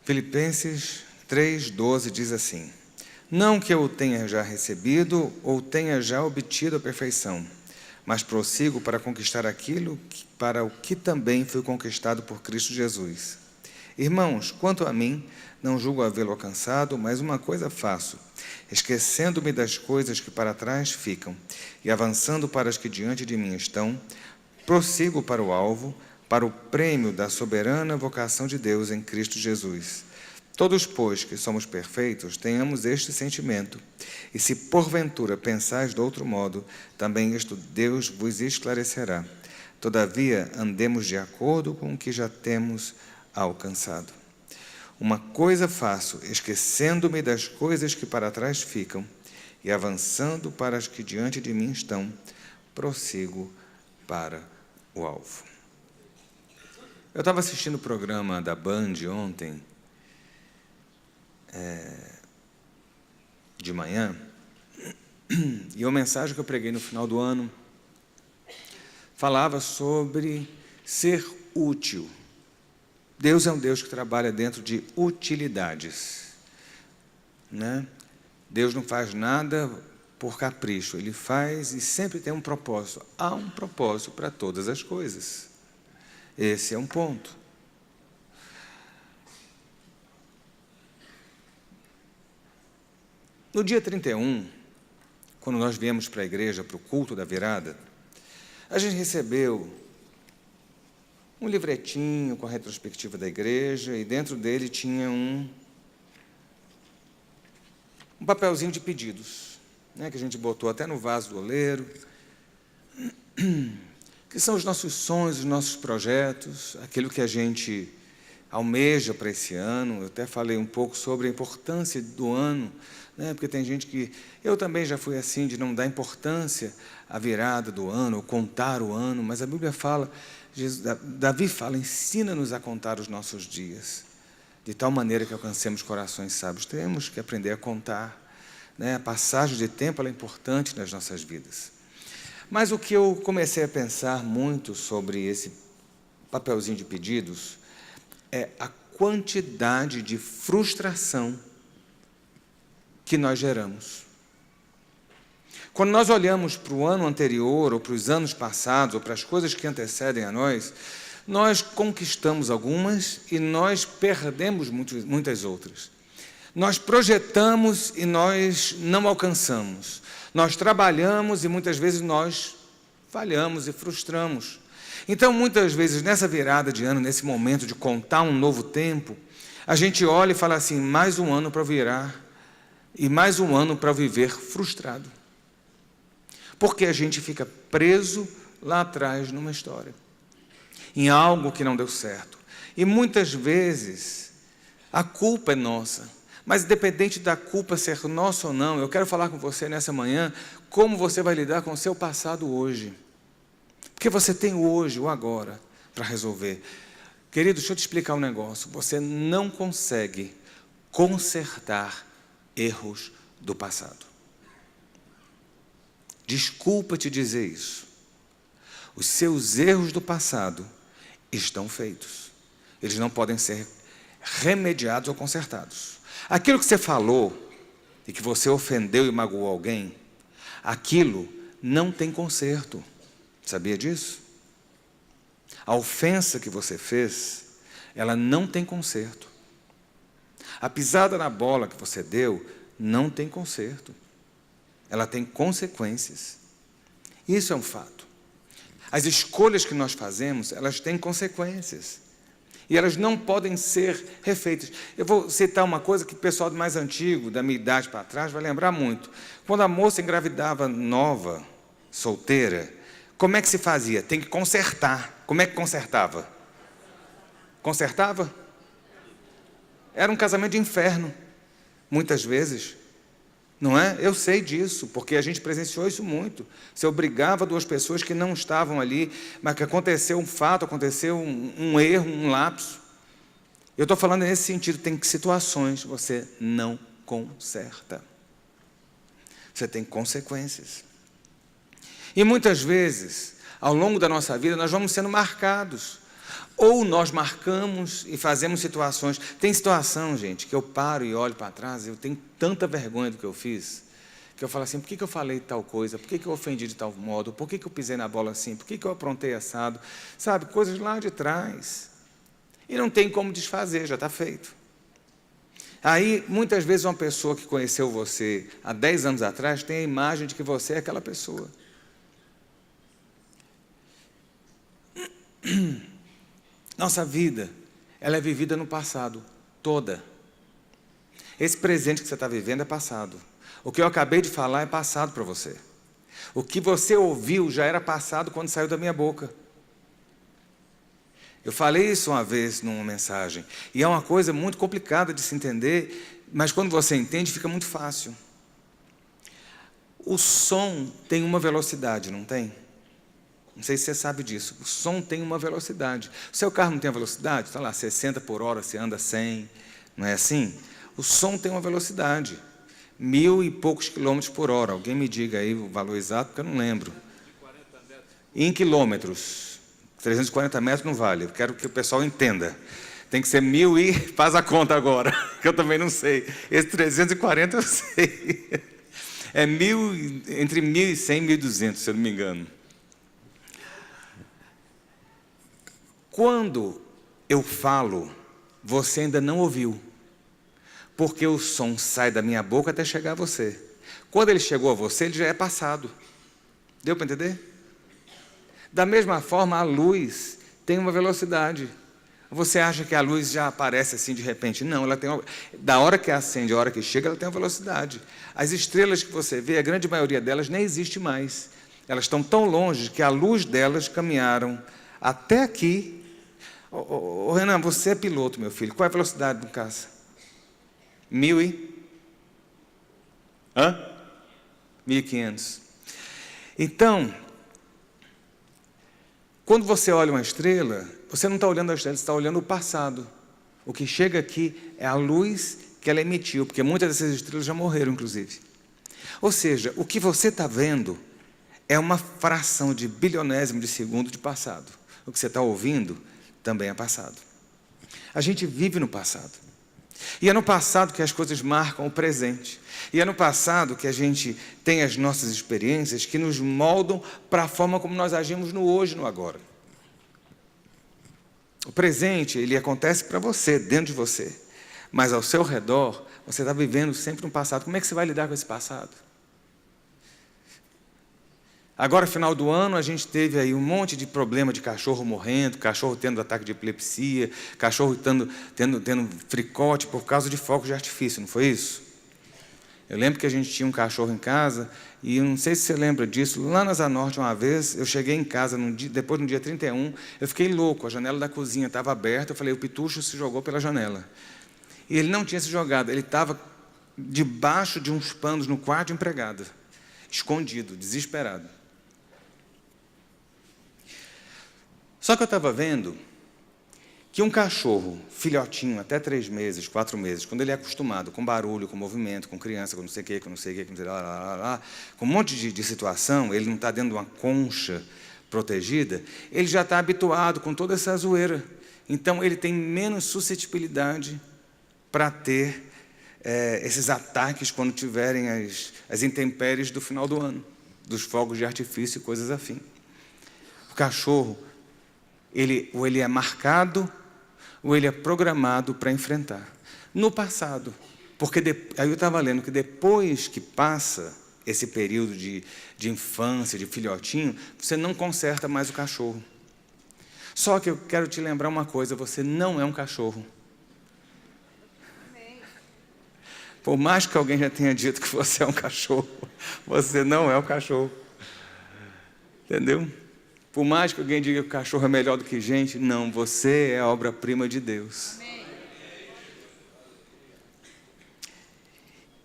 Filipenses 3:12 diz assim: não que eu o tenha já recebido ou tenha já obtido a perfeição, mas prossigo para conquistar aquilo para o que também fui conquistado por Cristo Jesus. Irmãos, quanto a mim, não julgo havê-lo alcançado, mas uma coisa faço, esquecendo-me das coisas que para trás ficam e avançando para as que diante de mim estão, prossigo para o alvo, para o prêmio da soberana vocação de Deus em Cristo Jesus. Todos, pois, que somos perfeitos, tenhamos este sentimento. E se porventura pensais de outro modo, também isto Deus vos esclarecerá. Todavia, andemos de acordo com o que já temos alcançado. Uma coisa faço, esquecendo-me das coisas que para trás ficam, e avançando para as que diante de mim estão, prossigo para o alvo. Eu estava assistindo o programa da Band ontem, de manhã, e a mensagem que eu preguei no final do ano falava sobre ser útil. Deus é um Deus que trabalha dentro de utilidades, né? Deus não faz nada por capricho, Ele faz e sempre tem um propósito. Há um propósito para todas as coisas. Esse é um ponto. No dia 31, quando nós viemos para a igreja, para o culto da virada, a gente recebeu um livretinho com a retrospectiva da igreja, e dentro dele tinha um papelzinho de pedidos, né, que a gente botou até no vaso do oleiro, que são os nossos sonhos, os nossos projetos, aquilo que a gente almeja para esse ano. Eu até falei um pouco sobre a importância do ano, né, porque tem gente que... Eu também já fui assim, de não dar importância à virada do ano, ou contar o ano, mas a Bíblia fala, Davi fala, ensina-nos a contar os nossos dias, de tal maneira que alcancemos corações sábios. Temos que aprender a contar, né? A passagem de tempo ela é importante nas nossas vidas. Mas o que eu comecei a pensar muito sobre esse papelzinho de pedidos é a quantidade de frustração que nós geramos. Quando nós olhamos para o ano anterior, ou para os anos passados, ou para as coisas que antecedem a nós, nós conquistamos algumas e nós perdemos muitas outras. Nós projetamos e nós não alcançamos. Nós trabalhamos e muitas vezes nós falhamos e frustramos. Então, muitas vezes, nessa virada de ano, nesse momento de contar um novo tempo, a gente olha e fala assim, mais um ano para virar e mais um ano para viver frustrado. Porque a gente fica preso lá atrás numa história, em algo que não deu certo. E muitas vezes a culpa é nossa, mas independente da culpa ser nossa ou não, eu quero falar com você nessa manhã como você vai lidar com o seu passado hoje. Porque você tem o hoje, o agora, para resolver. Querido, deixa eu te explicar um negócio. Você não consegue consertar erros do passado. Desculpa te dizer isso. Os seus erros do passado estão feitos. Eles não podem ser remediados ou consertados. Aquilo que você falou e que você ofendeu e magoou alguém, aquilo não tem conserto. Sabia disso? A ofensa que você fez, ela não tem conserto. A pisada na bola que você deu não tem conserto. Ela tem consequências. Isso é um fato. As escolhas que nós fazemos, elas têm consequências. E elas não podem ser refeitas. Eu vou citar uma coisa que o pessoal mais antigo, da minha idade para trás, vai lembrar muito. Quando a moça engravidava nova, solteira, como é que se fazia? Tem que consertar. Como é que consertava? Consertava? Era um casamento de inferno, muitas vezes. Não é? Eu sei disso, porque a gente presenciou isso muito. Você obrigava duas pessoas que não estavam ali, mas que aconteceu um fato, aconteceu um erro, um lapso. Eu estou falando nesse sentido, tem situações que você não conserta. Você tem consequências. E muitas vezes, ao longo da nossa vida, nós vamos sendo marcados. Ou nós marcamos e fazemos situações. Tem situação, gente, que eu paro e olho para trás, eu tenho tanta vergonha do que eu fiz, que eu falo assim, por que eu falei tal coisa? Por que eu ofendi de tal modo? Por que eu pisei na bola assim? Por que eu aprontei assado? Sabe, coisas lá de trás. E não tem como desfazer, já está feito. Aí, muitas vezes, uma pessoa que conheceu você há 10 anos atrás tem a imagem de que você é aquela pessoa. Nossa vida, ela é vivida no passado, toda. Esse presente que você está vivendo é passado. O que eu acabei de falar é passado para você. O que você ouviu já era passado quando saiu da minha boca. Eu falei isso uma vez numa mensagem, e é uma coisa muito complicada de se entender, mas quando você entende, fica muito fácil. O som tem uma velocidade, não tem? Não sei se você sabe disso. O som tem uma velocidade. O seu carro não tem velocidade? Está lá, 60 por hora, você anda 100, não é assim? O som tem uma velocidade, 1000 e poucos quilômetros por hora. Alguém me diga aí o valor exato, porque eu não lembro. Em quilômetros. 340 metros não vale, eu quero que o pessoal entenda. Tem que ser 1000 e... faz a conta agora, que eu também não sei. Esse 340 eu sei. É entre 1.100 e 1.200, se eu não me engano. Quando eu falo, você ainda não ouviu, porque o som sai da minha boca até chegar a você. Quando ele chegou a você, ele já é passado. Deu para entender? Da mesma forma, a luz tem uma velocidade. Você acha que a luz já aparece assim de repente? Não, ela tem da hora que acende à hora que chega, ela tem uma velocidade. As estrelas que você vê, a grande maioria delas nem existe mais. Elas estão tão longe que a luz delas caminharam até aqui. Renan, você é piloto, meu filho. Qual é a velocidade do caça? 1000 e... 1.500. Então... quando você olha uma estrela, você não está olhando a estrela, você está olhando o passado. O que chega aqui é a luz que ela emitiu, porque muitas dessas estrelas já morreram, inclusive. Ou seja, o que você está vendo é uma fração de bilionésimo de segundo de passado. O que você está ouvindo também é passado. A gente vive no passado. E é no passado que as coisas marcam o presente. E é no passado que a gente tem as nossas experiências que nos moldam para a forma como nós agimos no hoje e no agora. O presente, ele acontece para você, dentro de você. Mas ao seu redor, você está vivendo sempre um passado. Como é que você vai lidar com esse passado? Agora, final do ano, a gente teve aí um monte de problema de cachorro morrendo, cachorro tendo ataque de epilepsia, cachorro tendo fricote por causa de fogos de artifício, não foi isso? Eu lembro que a gente tinha um cachorro em casa, e eu não sei se você lembra disso, lá na Zanorte uma vez, eu cheguei em casa, depois no dia 31, eu fiquei louco, a janela da cozinha estava aberta, eu falei, o Pitucho se jogou pela janela. E ele não tinha se jogado, ele estava debaixo de uns panos no quarto de empregada, escondido, desesperado. Só que eu estava vendo que um cachorro, filhotinho, até 3 meses, 4 meses, quando ele é acostumado com barulho, com movimento, com criança, com não sei o quê, com não sei o quê, com um monte de situação, ele não está dentro de uma concha protegida, ele já está habituado com toda essa zoeira. Então, ele tem menos suscetibilidade para ter esses ataques quando tiverem as intempéries do final do ano, dos fogos de artifício e coisas afim. O cachorro, ou ele é marcado, ou ele é programado para enfrentar. No passado, porque aí eu estava lendo que depois que passa esse período de infância, de filhotinho, você não conserta mais o cachorro. Só que eu quero te lembrar uma coisa, você não é um cachorro. Por mais que alguém já tenha dito que você é um cachorro, você não é um cachorro. Entendeu? Por mais que alguém diga que o cachorro é melhor do que gente, não, você é a obra-prima de Deus. Amém.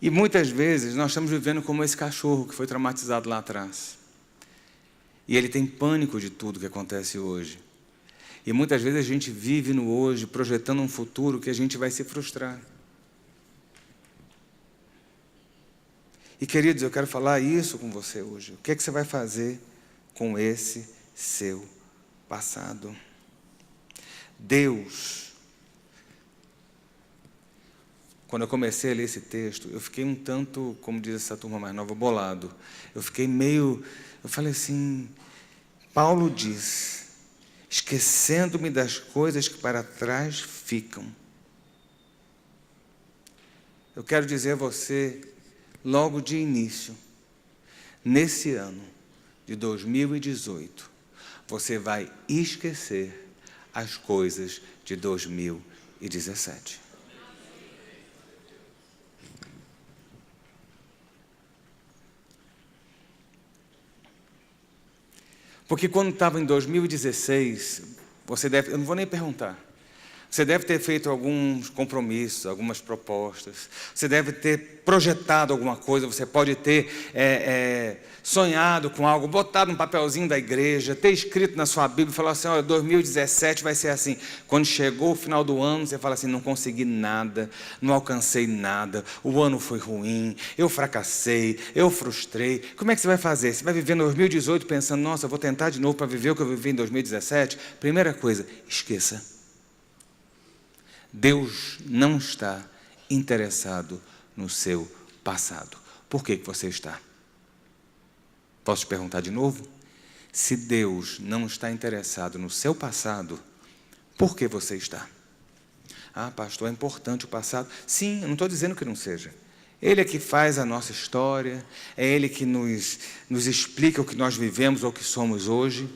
E muitas vezes nós estamos vivendo como esse cachorro que foi traumatizado lá atrás. E ele tem pânico de tudo que acontece hoje. E muitas vezes a gente vive no hoje, projetando um futuro que a gente vai se frustrar. E queridos, eu quero falar isso com você hoje. O que é que você vai fazer com esse seu passado? Deus. Quando eu comecei a ler esse texto, eu fiquei um tanto, como diz essa turma mais nova, bolado. Eu falei assim, Paulo diz, esquecendo-me das coisas que para trás ficam. Eu quero dizer a você, logo de início, nesse ano de 2018, você vai esquecer as coisas de 2017. Porque quando estava em 2016, eu não vou nem perguntar, você deve ter feito alguns compromissos, algumas propostas, você deve ter projetado alguma coisa, você pode ter sonhado com algo, botado um papelzinho da igreja, ter escrito na sua Bíblia e falar assim, olha, 2017 vai ser assim. Quando chegou o final do ano, você fala assim, não consegui nada, não alcancei nada, o ano foi ruim, eu fracassei, eu frustrei. Como é que você vai fazer? Você vai viver em 2018 pensando, nossa, eu vou tentar de novo para viver o que eu vivi em 2017? Primeira coisa, esqueça. Deus não está interessado no seu passado. Por que você está? Posso te perguntar de novo? Se Deus não está interessado no seu passado, por que você está? Ah, pastor, é importante o passado. Sim, eu não estou dizendo que não seja. Ele é que faz a nossa história, é Ele que nos explica o que nós vivemos ou o que somos hoje.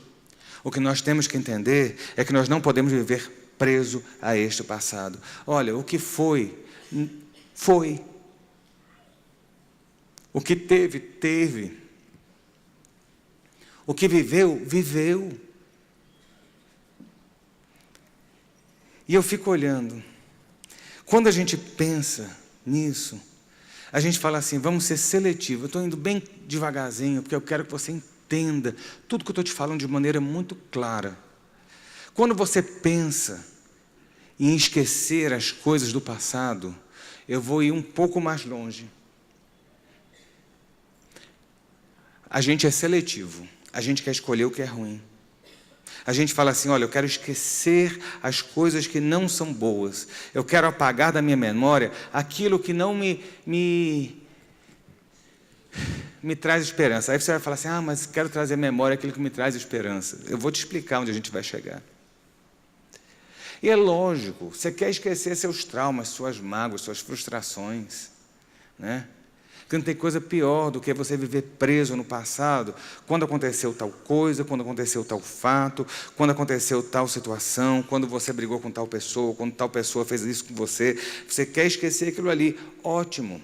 O que nós temos que entender é que nós não podemos viver preso a este passado. Olha, o que foi, foi. O que teve, teve. O que viveu, viveu. E eu fico olhando. Quando a gente pensa nisso, a gente fala assim, vamos ser seletivos. Eu estou indo bem devagarzinho, porque eu quero que você entenda tudo que eu estou te falando de maneira muito clara. Quando você pensa em esquecer as coisas do passado, eu vou ir um pouco mais longe. A gente é seletivo, a gente quer escolher o que é ruim. A gente fala assim, olha, eu quero esquecer as coisas que não são boas. Eu quero apagar da minha memória aquilo que não me traz esperança. Aí você vai falar assim, mas quero trazer à memória aquilo que me traz esperança. Eu vou te explicar onde a gente vai chegar. E é lógico, você quer esquecer seus traumas, suas mágoas, suas frustrações, né? Porque não tem coisa pior do que você viver preso no passado, quando aconteceu tal coisa, quando aconteceu tal fato, quando aconteceu tal situação, quando você brigou com tal pessoa, quando tal pessoa fez isso com você. Você quer esquecer aquilo ali, ótimo.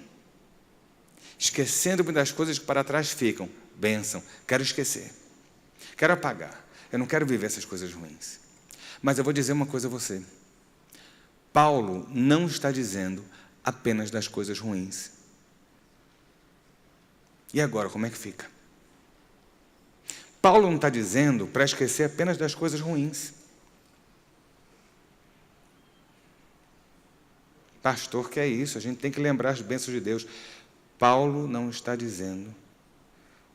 Esquecendo-me das coisas que para trás ficam, bênção, quero esquecer, quero apagar, eu não quero viver essas coisas ruins. Mas eu vou dizer uma coisa a você. Paulo não está dizendo apenas das coisas ruins. E agora, como é que fica? Paulo não está dizendo para esquecer apenas das coisas ruins. Pastor, que é isso? A gente tem que lembrar as bênçãos de Deus. Paulo não está dizendo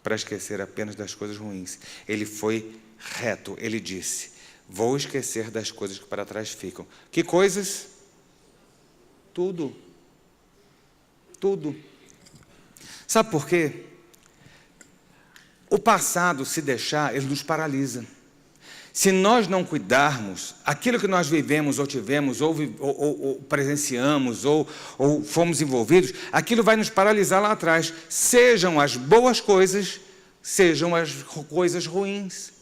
para esquecer apenas das coisas ruins. Ele foi reto, ele disse, vou esquecer das coisas que para trás ficam. Que coisas? Tudo. Tudo. Sabe por quê? O passado, se deixar, ele nos paralisa. Se nós não cuidarmos, aquilo que nós vivemos ou tivemos, ou presenciamos, ou fomos envolvidos, aquilo vai nos paralisar lá atrás. Sejam as boas coisas, sejam as coisas ruins.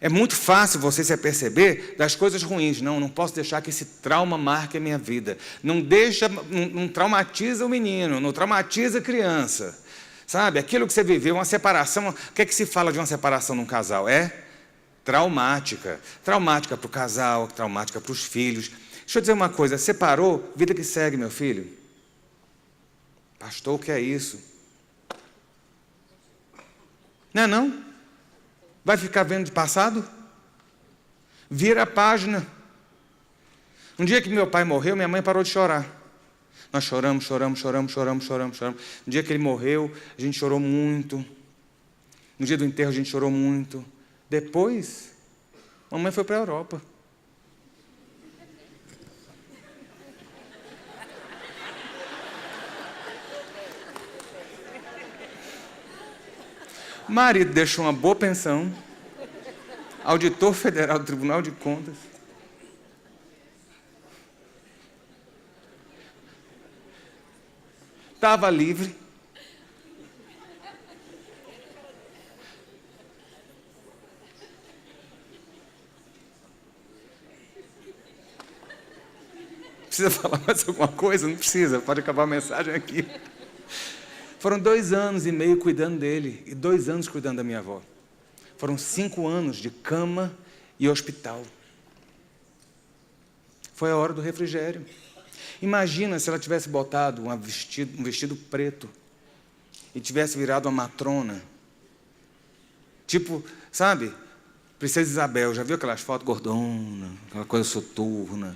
É muito fácil você se aperceber das coisas ruins. Não posso deixar que esse trauma marque a minha vida. Não traumatiza o menino, não traumatiza a criança. Sabe, aquilo que você viveu, uma separação, o que é que se fala de uma separação num casal? É traumática. Traumática para o casal, traumática para os filhos. Deixa eu dizer uma coisa, separou, vida que segue, meu filho. Pastor, o que é isso? Não é não? Vai ficar vendo de passado? Vira a página. Um dia que meu pai morreu, minha mãe parou de chorar. Nós choramos. No dia que ele morreu, a gente chorou muito. No dia do enterro, a gente chorou muito. Depois, mamãe foi para a Europa. Marido deixou uma boa pensão, auditor federal do Tribunal de Contas. Estava livre. Precisa falar mais alguma coisa? Não precisa, pode acabar a mensagem aqui. Foram 2 anos e meio cuidando dele e 2 anos cuidando da minha avó. Foram 5 anos de cama e hospital. Foi a hora do refrigério. Imagina se ela tivesse botado um vestido preto e tivesse virado uma matrona. Tipo, sabe, Princesa Isabel, já viu aquelas fotos gordona, aquela coisa soturna?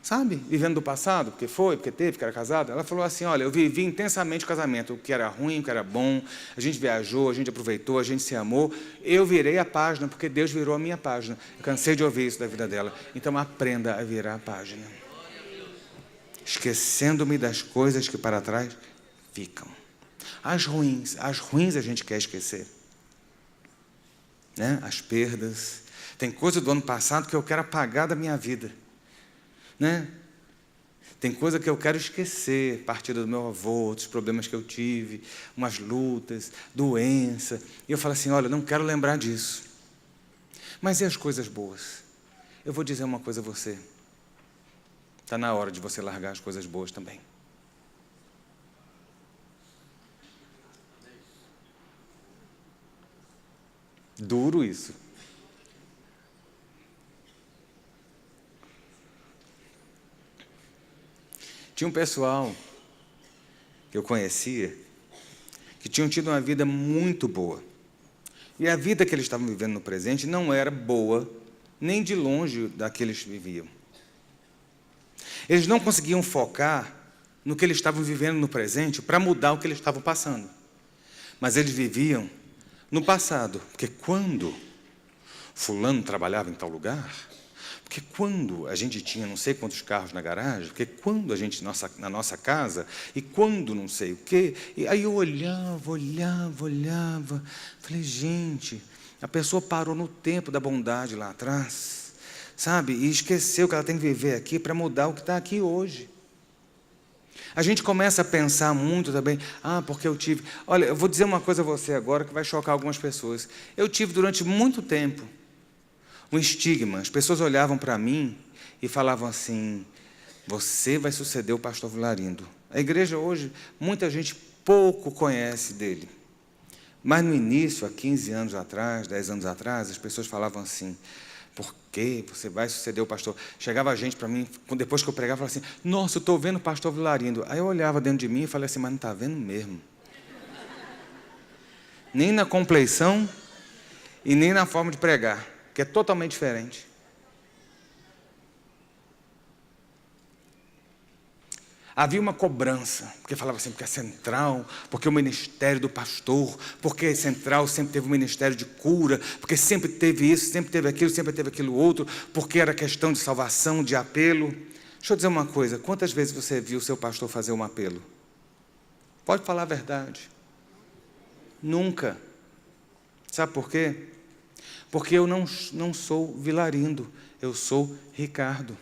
Sabe, vivendo do passado, porque foi, porque teve, porque era casado. Ela falou assim, olha, eu vivi intensamente o casamento, o que era ruim, o que era bom, a gente viajou, a gente aproveitou, a gente se amou. Eu virei a página, porque Deus virou a minha página. Eu cansei de ouvir isso da vida dela. Então aprenda a virar a página. Esquecendo-me das coisas que para trás ficam. As ruins a gente quer esquecer. Né? As perdas. Tem coisa do ano passado que eu quero apagar da minha vida. Né? Tem coisa que eu quero esquecer, partida do meu avô, outros problemas que eu tive, umas lutas, doença. E eu falo assim, olha, não quero lembrar disso. Mas e as coisas boas? Eu vou dizer uma coisa a você. Está na hora de você largar as coisas boas também. Duro isso. Tinha um pessoal que eu conhecia que tinham tido uma vida muito boa. E a vida que eles estavam vivendo no presente não era boa, nem de longe da que eles viviam. Eles não conseguiam focar no que eles estavam vivendo no presente para mudar o que eles estavam passando. Mas eles viviam no passado, porque quando fulano trabalhava em tal lugar, porque quando a gente tinha não sei quantos carros na garagem, porque quando a gente na nossa casa, e quando não sei o quê, e aí eu olhava, falei, gente, a pessoa parou no tempo da bondade lá atrás, sabe, e esqueceu que ela tem que viver aqui para mudar o que está aqui hoje. A gente começa a pensar muito também, porque eu tive... Olha, eu vou dizer uma coisa a você agora que vai chocar algumas pessoas. Eu tive durante muito tempo um estigma. As pessoas olhavam para mim e falavam assim, você vai suceder o pastor Vilarindo. A igreja hoje, muita gente pouco conhece dele. Mas no início, há 15 anos atrás, 10 anos atrás, as pessoas falavam assim, por que você vai suceder o pastor? Chegava a gente para mim, depois que eu pregava, falava assim, nossa, eu estou vendo o pastor Vilarindo. Aí eu olhava dentro de mim e falei assim, mas não está vendo mesmo. Nem na compleição e nem na forma de pregar, que é totalmente diferente. Havia uma cobrança, porque falava assim, porque é central, porque o ministério do pastor, porque é central sempre teve o ministério de cura, porque sempre teve isso, sempre teve aquilo outro, porque era questão de salvação, de apelo. Deixa eu dizer uma coisa, quantas vezes você viu o seu pastor fazer um apelo? Pode falar a verdade. Nunca. Sabe por quê? Porque eu não sou Vilarindo, eu sou Ricardo.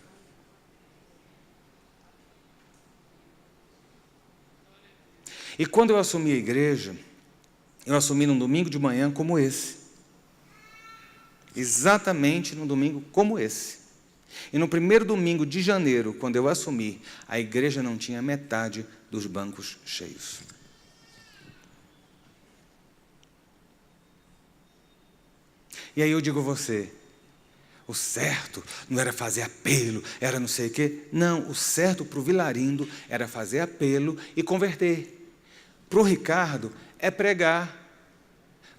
E quando eu assumi a igreja, eu assumi num domingo de manhã como esse. Exatamente num domingo como esse. E no primeiro domingo de janeiro, quando eu assumi, a igreja não tinha metade dos bancos cheios. E aí eu digo a você, o certo não era fazer apelo, era não sei o quê. Não, o certo para o Vilarindo era fazer apelo e converter. Para o Ricardo é pregar,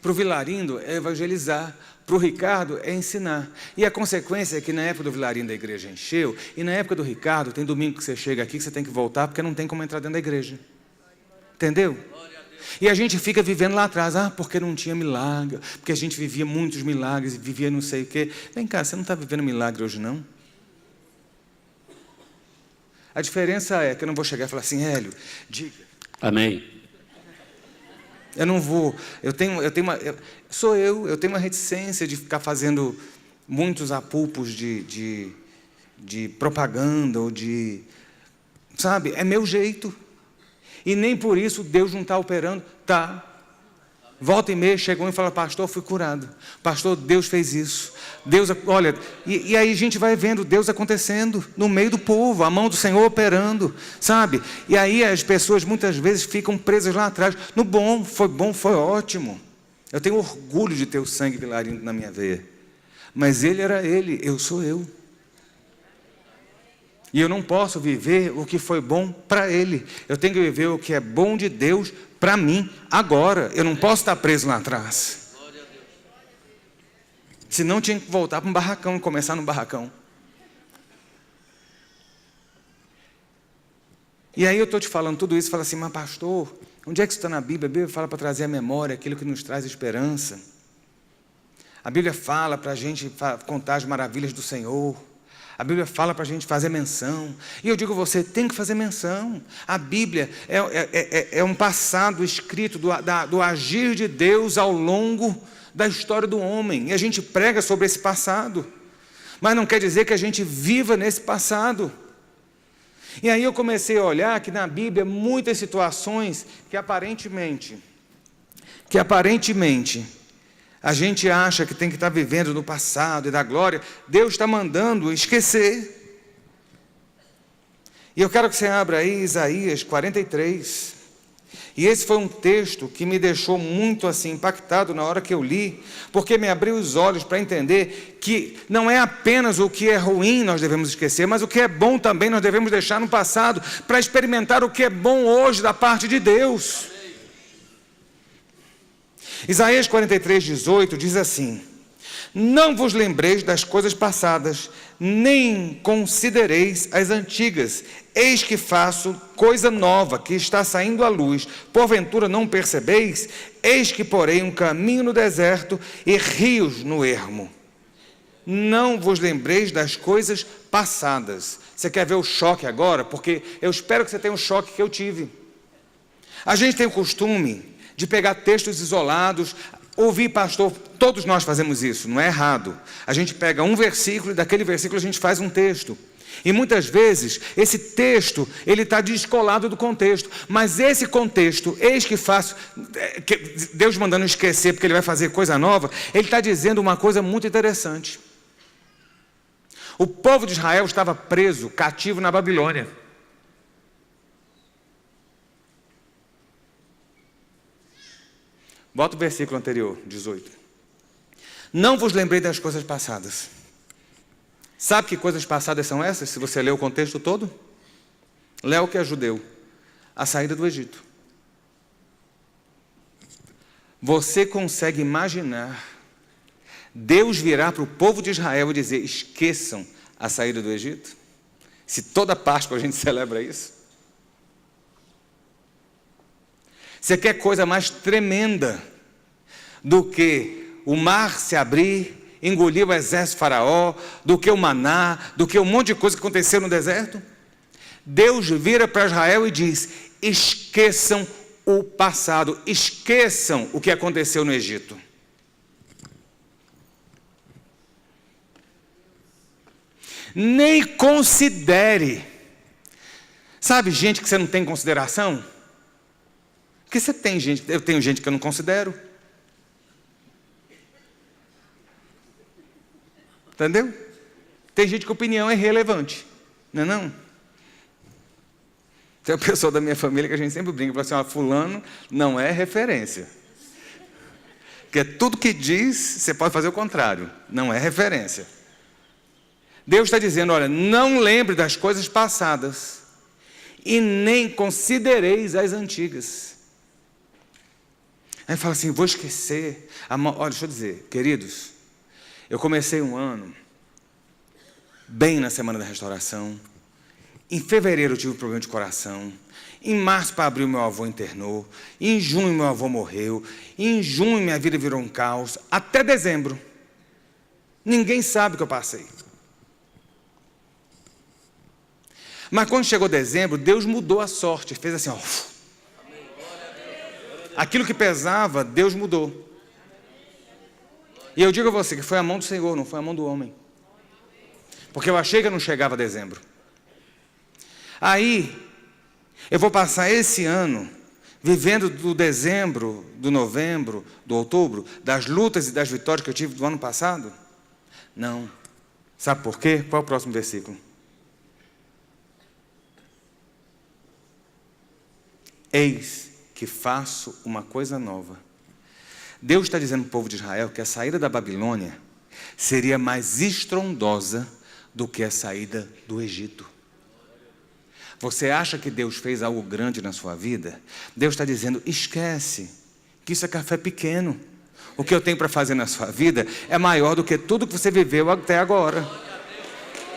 para o Vilarindo é evangelizar, para o Ricardo é ensinar. E a consequência é que na época do Vilarindo a igreja encheu, e na época do Ricardo tem domingo que você chega aqui que você tem que voltar porque não tem como entrar dentro da igreja. Entendeu? E a gente fica vivendo lá atrás, porque não tinha milagre, porque a gente vivia muitos milagres e vivia não sei o quê. Vem cá, você não está vivendo milagre hoje não? A diferença é que eu não vou chegar e falar assim, Hélio, diga. Amém. Eu não vou, eu tenho uma reticência de ficar fazendo muitos apupos de propaganda ou de, sabe, é meu jeito. E nem por isso Deus não está operando, tá. Volta e meia, chega um e fala, pastor, eu fui curado. Pastor, Deus fez isso. Deus, olha, e aí a gente vai vendo Deus acontecendo no meio do povo, a mão do Senhor operando, sabe? E aí as pessoas muitas vezes ficam presas lá atrás. No bom, foi ótimo. Eu tenho orgulho de ter o sangue vilarino na minha veia. Mas ele era ele, eu sou eu. E eu não posso viver o que foi bom para ele. Eu tenho que viver o que é bom de Deus para mim, agora. Eu não posso estar preso lá atrás. Senão tinha que voltar para um barracão e começar no barracão. E aí eu estou te falando tudo isso, fala assim, mas pastor, onde é que isso está na Bíblia? A Bíblia fala para trazer à memória aquilo que nos traz esperança. A Bíblia fala para a gente contar as maravilhas do Senhor. A Bíblia fala para a gente fazer menção. E eu digo, você tem que fazer menção. A Bíblia é um passado escrito do agir de Deus ao longo da história do homem. E a gente prega sobre esse passado. Mas não quer dizer que a gente viva nesse passado. E aí eu comecei a olhar que na Bíblia muitas situações que aparentemente a gente acha que tem que estar vivendo no passado e da glória, Deus está mandando esquecer. E eu quero que você abra aí Isaías 43. E esse foi um texto que me deixou muito assim impactado na hora que eu li, porque me abriu os olhos para entender que não é apenas o que é ruim nós devemos esquecer, mas o que é bom também nós devemos deixar no passado, para experimentar o que é bom hoje da parte de Deus. Isaías 43, 18 diz assim: não vos lembreis das coisas passadas, nem considereis as antigas. Eis que faço coisa nova, que está saindo à luz. Porventura não percebeis? Eis que porei um caminho no deserto e rios no ermo. Não vos lembreis das coisas passadas. Você quer ver o choque agora? Porque eu espero que você tenha o choque que eu tive. A gente tem o costume de pegar textos isolados, ouvir pastor, todos nós fazemos isso, não é errado. A gente pega um versículo e daquele versículo a gente faz um texto. E muitas vezes esse texto, ele está descolado do contexto. Mas esse contexto, eis que faço, Deus mandando esquecer porque ele vai fazer coisa nova, ele está dizendo uma coisa muito interessante. O povo de Israel estava preso, cativo na Babilônia. Bota o versículo anterior, 18. Não vos lembrei das coisas passadas. Sabe que coisas passadas são essas? Se você ler o contexto todo. Léo, que é judeu, a saída do Egito. Você consegue imaginar Deus virar para o povo de Israel e dizer, esqueçam a saída do Egito? Se toda Páscoa a gente celebra isso. Você quer coisa mais tremenda do que o mar se abrir, engolir o exército de Faraó, do que o maná, do que um monte de coisa que aconteceu no deserto? Deus vira para Israel e diz, esqueçam o passado, esqueçam o que aconteceu no Egito. Nem considere. Sabe gente que você não tem consideração? Porque você tem gente, eu tenho gente que eu não considero. Entendeu? Tem gente que a opinião é irrelevante. Não é não? Tem uma pessoa da minha família que a gente sempre brinca, fala assim, fulano não é referência. Porque tudo que diz, você pode fazer o contrário. Não é referência. Deus está dizendo, olha, não lembre das coisas passadas e nem considereis as antigas. Aí fala assim, vou esquecer. Olha, deixa eu dizer, queridos, eu comecei um ano bem na Semana da Restauração. Em fevereiro eu tive um problema de coração. Em março para abril meu avô internou. Em junho meu avô morreu. Em junho minha vida virou um caos. Até dezembro. Ninguém sabe o que eu passei. Mas quando chegou dezembro, Deus mudou a sorte. Fez assim, ó. Aquilo que pesava, Deus mudou. E eu digo a você que foi a mão do Senhor, não foi a mão do homem. Porque eu achei que eu não chegava a dezembro. Aí, eu vou passar esse ano vivendo do dezembro, do novembro, do outubro, das lutas e das vitórias que eu tive do ano passado? Não. Sabe por quê? Qual é o próximo versículo? Eis que faço uma coisa nova. Deus está dizendo ao povo de Israel que a saída da Babilônia seria mais estrondosa do que a saída do Egito. Você acha que Deus fez algo grande na sua vida? Deus está dizendo, esquece, que isso é café pequeno. O que eu tenho para fazer na sua vida é maior do que tudo que você viveu até agora.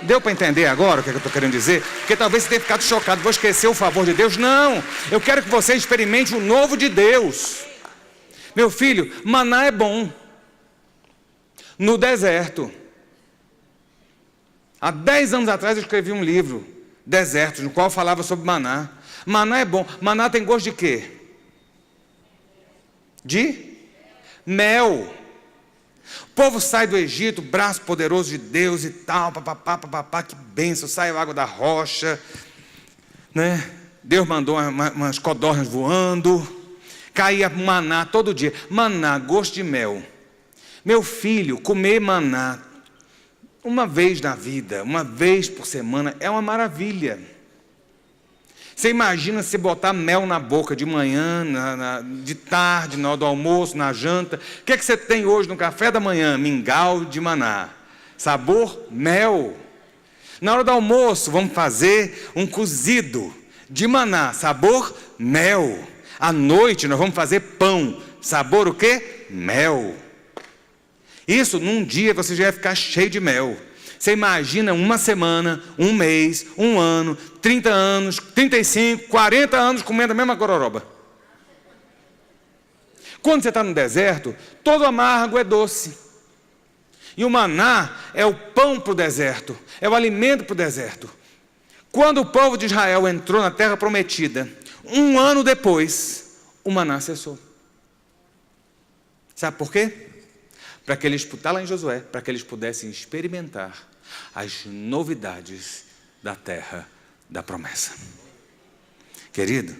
Deu para entender agora o que eu estou querendo dizer? Porque talvez você tenha ficado chocado, vou esquecer o favor de Deus. Não, eu quero que você experimente o novo de Deus. Meu filho, maná é bom. No deserto. Há 10 anos atrás eu escrevi um livro, Desertos, no qual falava sobre maná. Maná é bom. Maná tem gosto de quê? De mel. O povo sai do Egito, braço poderoso de Deus e tal, papapá, que bênção, saiu água da rocha, né? Deus mandou umas codornas voando, caía maná todo dia. Maná, gosto de mel. Meu filho, comer maná uma vez na vida, uma vez por semana, é uma maravilha. Você imagina se botar mel na boca de manhã, de tarde, na hora do almoço, na janta. O que é que você tem hoje no café da manhã? Mingau de maná. Sabor, mel. Na hora do almoço, vamos fazer um cozido de maná. Sabor, mel. À noite, nós vamos fazer pão. Sabor o quê? Mel. Isso, num dia, você já vai ficar cheio de mel. Você imagina uma semana, um mês, um ano, 30 anos, 35, 40 anos comendo a mesma gororoba. Quando você está no deserto, todo amargo é doce. E o maná é o pão para o deserto, é o alimento para o deserto. Quando o povo de Israel entrou na terra prometida, um ano depois, o maná cessou. Sabe por quê? Para que eles, está lá em Josué, para que eles pudessem experimentar as novidades da terra da promessa. Querido,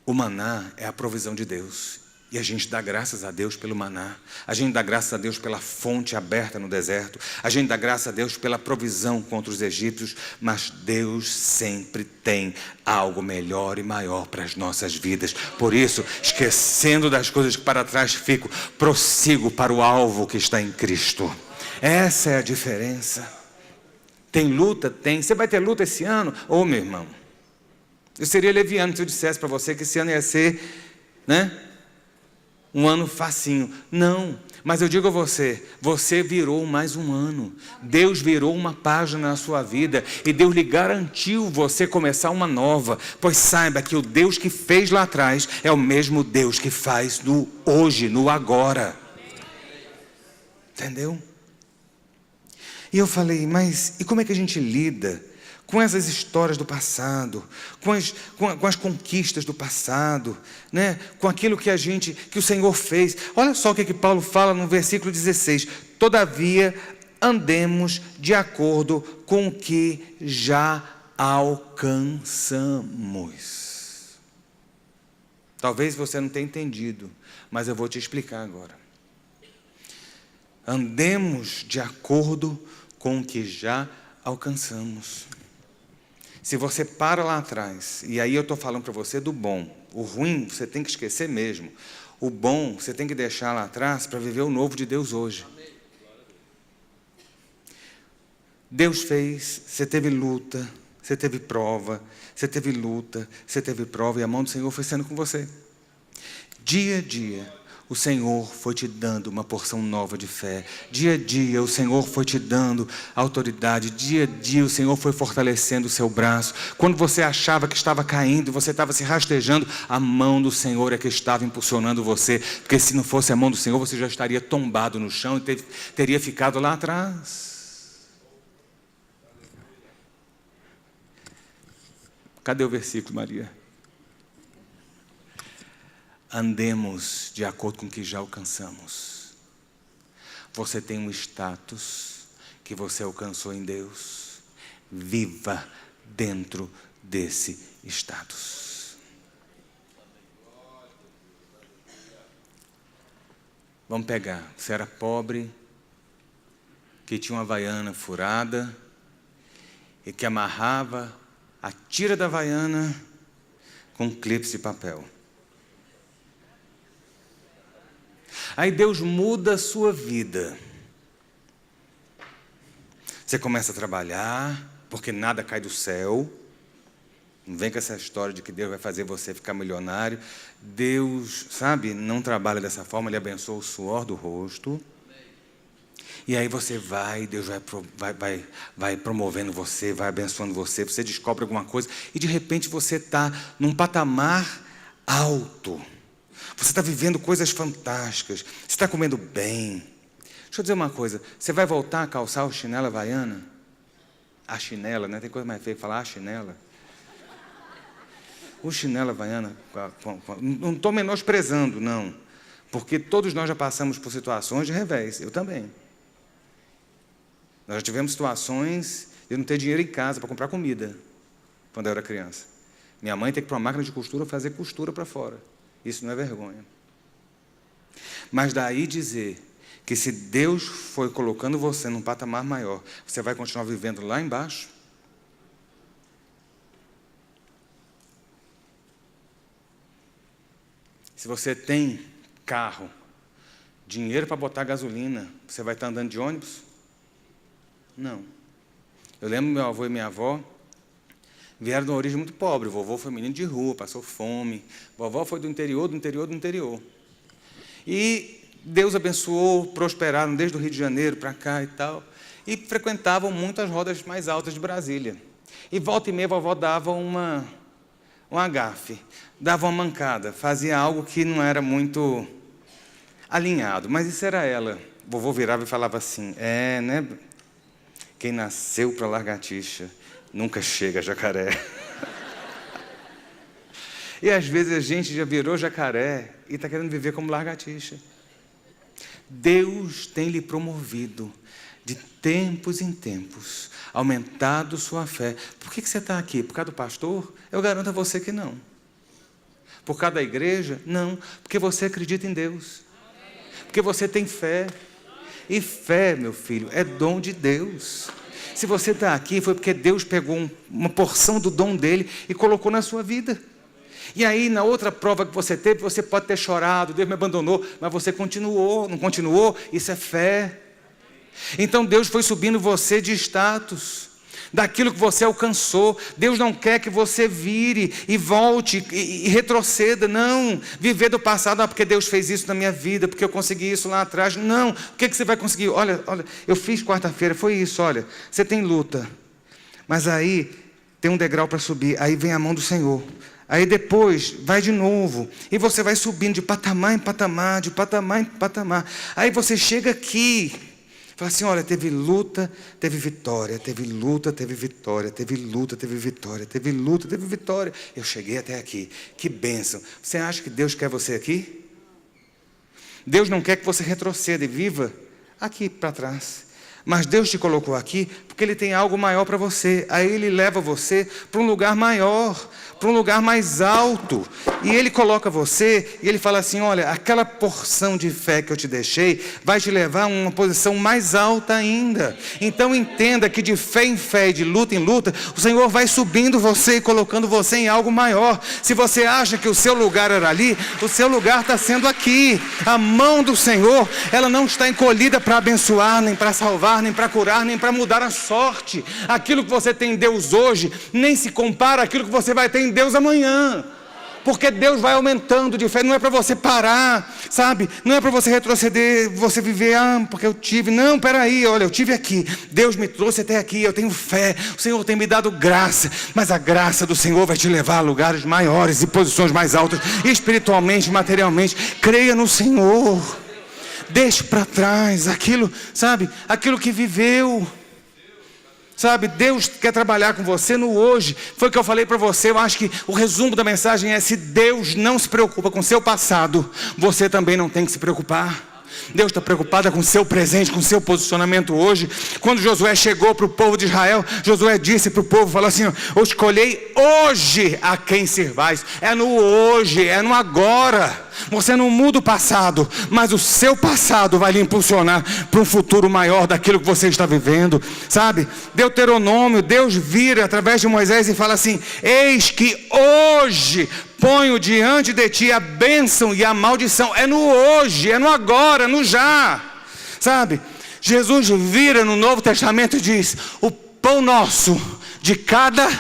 o maná é a provisão de Deus. E a gente dá graças a Deus pelo maná. A gente dá graças a Deus pela fonte aberta no deserto. A gente dá graças a Deus pela provisão contra os egípcios. Mas Deus sempre tem algo melhor e maior para as nossas vidas. Por isso, esquecendo das coisas que para trás fico, prossigo para o alvo que está em Cristo. Essa é a diferença. Tem luta? Tem. Você vai ter luta esse ano? Ô, meu irmão, eu seria leviano se eu dissesse para você que esse ano ia ser, um ano facinho. Não, mas eu digo a você, você virou mais um ano. Deus virou uma página na sua vida e Deus lhe garantiu você começar uma nova. Pois saiba que o Deus que fez lá atrás é o mesmo Deus que faz no hoje, no agora. Entendeu? E eu falei, mas e como é que a gente lida com essas histórias do passado, com as conquistas do passado, com aquilo que o Senhor fez? Olha só o que Paulo fala no versículo 16. Todavia, andemos de acordo com o que já alcançamos. Talvez você não tenha entendido, mas eu vou te explicar agora. Andemos de acordo com o que já alcançamos. Se você para lá atrás, e aí eu estou falando para você do bom, o ruim você tem que esquecer mesmo, o bom você tem que deixar lá atrás para viver o novo de Deus hoje. Deus fez, você teve luta, você teve prova, você teve luta, você teve prova, e a mão do Senhor foi sendo com você. Dia a dia, o Senhor foi te dando uma porção nova de fé. Dia a dia o Senhor foi te dando autoridade. Dia a dia o Senhor foi fortalecendo o seu braço. Quando você achava que estava caindo, você estava se rastejando, a mão do Senhor é que estava impulsionando você. Porque se não fosse a mão do Senhor, você já estaria tombado no chão e teria ficado lá atrás. Cadê o versículo, Maria? andemos de acordo com o que já alcançamos. Você tem um status que você alcançou em Deus. Viva dentro desse status. Vamos pegar. Você era pobre, que tinha uma havaiana furada e que amarrava a tira da havaiana com clipes de papel. Aí Deus muda a sua vida. Você começa a trabalhar, porque nada cai do céu. Não vem com essa história de que Deus vai fazer você ficar milionário. Deus, sabe, não trabalha dessa forma. Ele abençoa o suor do rosto. E aí você vai, Deus vai promovendo você, vai abençoando você. Você descobre alguma coisa e de repente você está num patamar alto. Você está vivendo coisas fantásticas. Você está comendo bem. Deixa eu dizer uma coisa. Você vai voltar a calçar o chinelo havaiana? A chinela, né? Tem coisa mais feia que falar a chinela. O chinelo havaiana, não estou menosprezando, não. Porque todos nós já passamos por situações de revés. Eu também. Nós já tivemos situações de não ter dinheiro em casa para comprar comida, quando eu era criança. Minha mãe tem que ir para uma máquina de costura fazer costura para fora. Isso não é vergonha. Mas daí dizer que se Deus foi colocando você num patamar maior, você vai continuar vivendo lá embaixo? Se você tem carro, dinheiro para botar gasolina, você vai estar andando de ônibus? Não. Eu lembro meu avô e minha avó vieram de uma origem muito pobre. O vovô foi menino de rua, passou fome. A vovó foi do interior. E Deus abençoou, prosperaram desde o Rio de Janeiro para cá e tal. E frequentavam muito as rodas mais altas de Brasília. E volta e meia a vovó dava um agafe, dava uma mancada, fazia algo que não era muito alinhado. Mas isso era ela. O vovô virava e falava assim, né? Quem nasceu para lagartixa nunca chega a jacaré. E às vezes a gente já virou jacaré e está querendo viver como lagartixa. Deus tem lhe promovido de tempos em tempos, aumentado sua fé. Por que você está aqui? Por causa do pastor? Eu garanto a você que não. Por causa da igreja? Não. Porque você acredita em Deus. Porque você tem fé. E fé, meu filho, é dom de Deus. Se você está aqui, foi porque Deus pegou uma porção do dom dele e colocou na sua vida. E aí, na outra prova que você teve, você pode ter chorado, Deus me abandonou, mas você continuou, não continuou? Isso é fé. Então Deus foi subindo você de status, daquilo que você alcançou. Deus não quer que você vire e volte e retroceda. Não, viver do passado, porque Deus fez isso na minha vida, porque eu consegui isso lá atrás. Não, o que você vai conseguir? Olha, eu fiz quarta-feira, foi isso, olha. Você tem luta, mas aí tem um degrau para subir, aí vem a mão do Senhor. Aí depois vai de novo, e você vai subindo de patamar em patamar, de patamar em patamar. Aí você chega aqui, fala assim, olha, teve luta, teve vitória, teve luta, teve vitória, teve luta, teve vitória, teve luta, teve vitória. Eu cheguei até aqui, que bênção. Você acha que Deus quer você aqui? Deus não quer que você retroceda e viva aqui para trás. Mas Deus te colocou aqui porque Ele tem algo maior para você. Aí Ele leva você para um lugar maior, para um lugar mais alto. E Ele coloca você e Ele fala assim, olha, aquela porção de fé que eu te deixei vai te levar a uma posição mais alta ainda. Então entenda que de fé em fé e de luta em luta, o Senhor vai subindo você e colocando você em algo maior. Se você acha que o seu lugar era ali, o seu lugar está sendo aqui. A mão do Senhor, ela não está encolhida para abençoar, nem para salvar, nem para curar, nem para mudar a sorte. Aquilo que você tem em Deus hoje nem se compara àquilo que você vai ter em Deus amanhã, porque Deus vai aumentando de fé. Não é para você parar, sabe? Não é para você retroceder, você viver, porque eu tive. Não, peraí, olha, eu tive aqui, Deus me trouxe até aqui, eu tenho fé, o Senhor tem me dado graça, mas a graça do Senhor vai te levar a lugares maiores e posições mais altas, espiritualmente, materialmente. Creia no Senhor. Deixe para trás aquilo, sabe? Aquilo que viveu. Sabe, Deus quer trabalhar com você no hoje. Foi o que eu falei para você. Eu acho que o resumo da mensagem é: se Deus não se preocupa com o seu passado, você também não tem que se preocupar. Deus está preocupado com o seu presente, com o seu posicionamento hoje. Quando Josué chegou para o povo de Israel, Josué disse para o povo, falou assim: eu escolhei hoje a quem servais. É no hoje, é no agora. Você não muda o passado, mas o seu passado vai lhe impulsionar para um futuro maior daquilo que você está vivendo. Sabe, Deuteronômio, Deus vira através de Moisés e fala assim: eis que hoje ponho diante de ti a bênção e a maldição. É no hoje, é no agora, no já. Sabe, Jesus vira no Novo Testamento e diz: o pão nosso de cada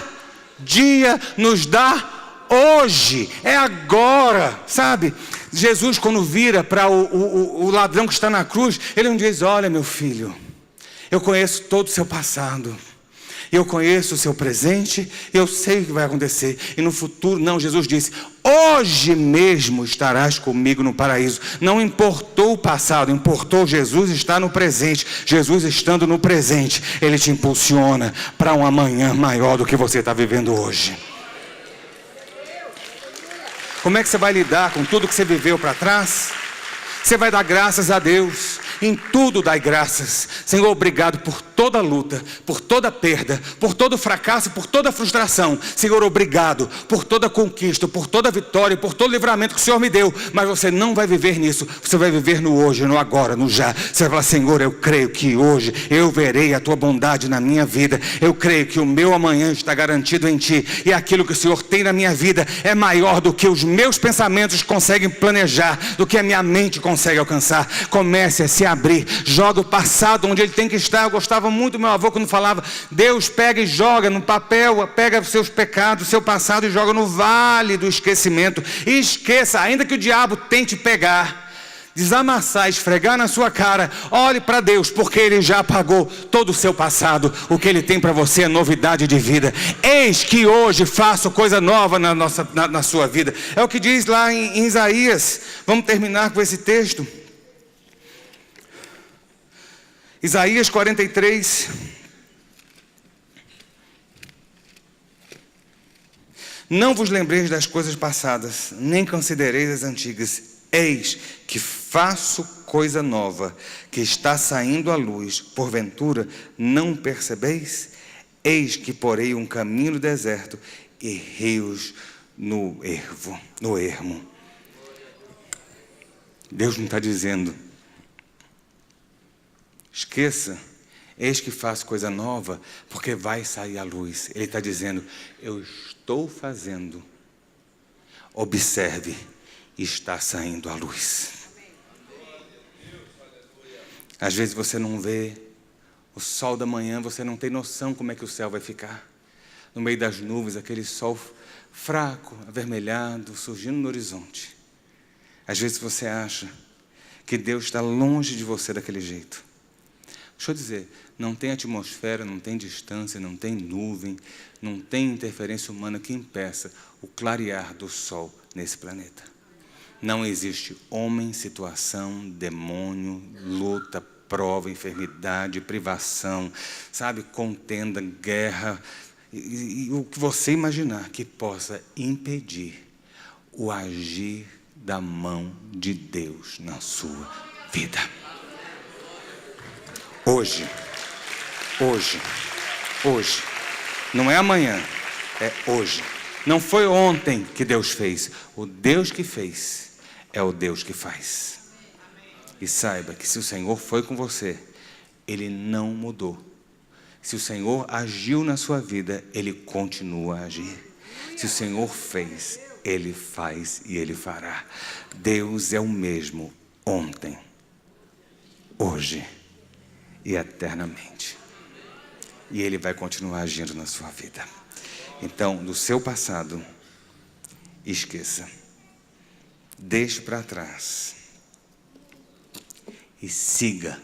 dia nos dá hoje, é agora. Sabe, Jesus, quando vira para o ladrão que está na cruz, ele não diz: olha, meu filho, eu conheço todo o seu passado, eu conheço o seu presente, eu sei o que vai acontecer, e no futuro. Não, Jesus disse: hoje mesmo estarás comigo no paraíso. Não importou o passado, importou Jesus estar no presente. Jesus estando no presente, Ele te impulsiona para um amanhã maior do que você está vivendo hoje. Como é que você vai lidar com tudo que você viveu para trás? Você vai dar graças a Deus. Em tudo dai graças. Senhor, obrigado por toda luta, por toda perda, por todo fracasso, por toda frustração. Senhor, obrigado por toda conquista, por toda vitória, por todo livramento que o Senhor me deu. Mas você não vai viver nisso. Você vai viver no hoje, no agora, no já. Você vai falar: Senhor, eu creio que hoje eu verei a tua bondade na minha vida. Eu creio que o meu amanhã está garantido em ti. E aquilo que o Senhor tem na minha vida é maior do que os meus pensamentos conseguem planejar, do que a minha mente consegue alcançar. Comece a se abrir, joga o passado onde ele tem que estar. Eu gostava muito do meu avô quando falava: Deus pega e joga no papel, pega os seus pecados, o seu passado, e joga no vale do esquecimento. E esqueça, ainda que o diabo tente pegar, desamassar, esfregar na sua cara, olhe para Deus, porque Ele já apagou todo o seu passado. O que Ele tem para você é novidade de vida. Eis que hoje faço coisa nova na sua vida. É o que diz lá em Isaías. Vamos terminar com esse texto. Isaías 43. Não vos lembreis das coisas passadas, nem considereis as antigas. Eis que faço coisa nova, que está saindo à luz. Porventura não percebeis? Eis que porei um caminho no deserto e rios no ermo. Deus não está dizendo: esqueça, eis que faço coisa nova, porque vai sair à luz. Ele está dizendo: eu estou fazendo. Observe, está saindo à luz. Às vezes você não vê o sol da manhã, você não tem noção como é que o céu vai ficar. No meio das nuvens, aquele sol fraco, avermelhado, surgindo no horizonte. Às vezes você acha que Deus está longe de você daquele jeito. Deixa eu dizer, não tem atmosfera, não tem distância, não tem nuvem, não tem interferência humana que impeça o clarear do sol nesse planeta. Não existe homem, situação, demônio, luta, prova, enfermidade, privação, sabe, contenda, guerra, e o que você imaginar que possa impedir o agir da mão de Deus na sua vida. Hoje, não é amanhã, é hoje. Não foi ontem que Deus fez. O Deus que fez é o Deus que faz. E saiba que se o Senhor foi com você, Ele não mudou. Se o Senhor agiu na sua vida, Ele continua a agir. Se o Senhor fez, Ele faz e Ele fará. Deus é o mesmo ontem, hoje e eternamente. E Ele vai continuar agindo na sua vida. Então, do seu passado, esqueça. Deixe para trás. E siga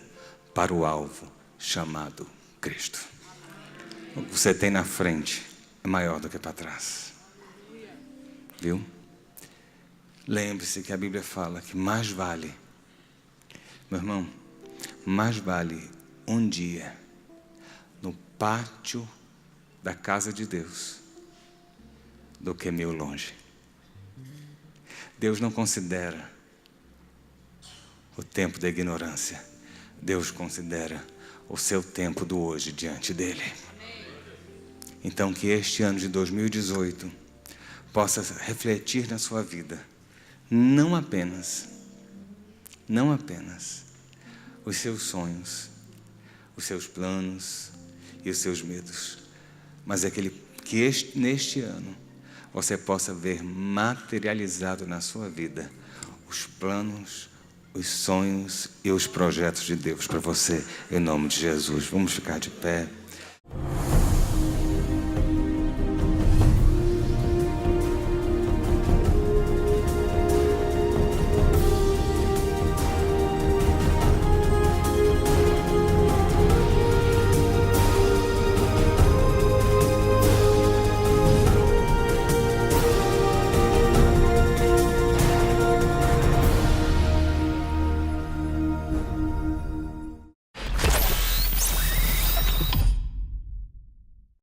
para o alvo chamado Cristo. O que você tem na frente é maior do que para trás. Viu? Lembre-se que a Bíblia fala que mais vale, meu irmão, mais vale um dia no pátio da casa de Deus do que 1000 longe. Deus não considera o tempo da ignorância. Deus considera o seu tempo do hoje diante dele. Então, que este ano de 2018 possa refletir na sua vida, não apenas os seus sonhos, os seus planos e os seus medos, mas neste ano você possa ver materializado na sua vida os planos, os sonhos e os projetos de Deus para você, em nome de Jesus. Vamos ficar de pé.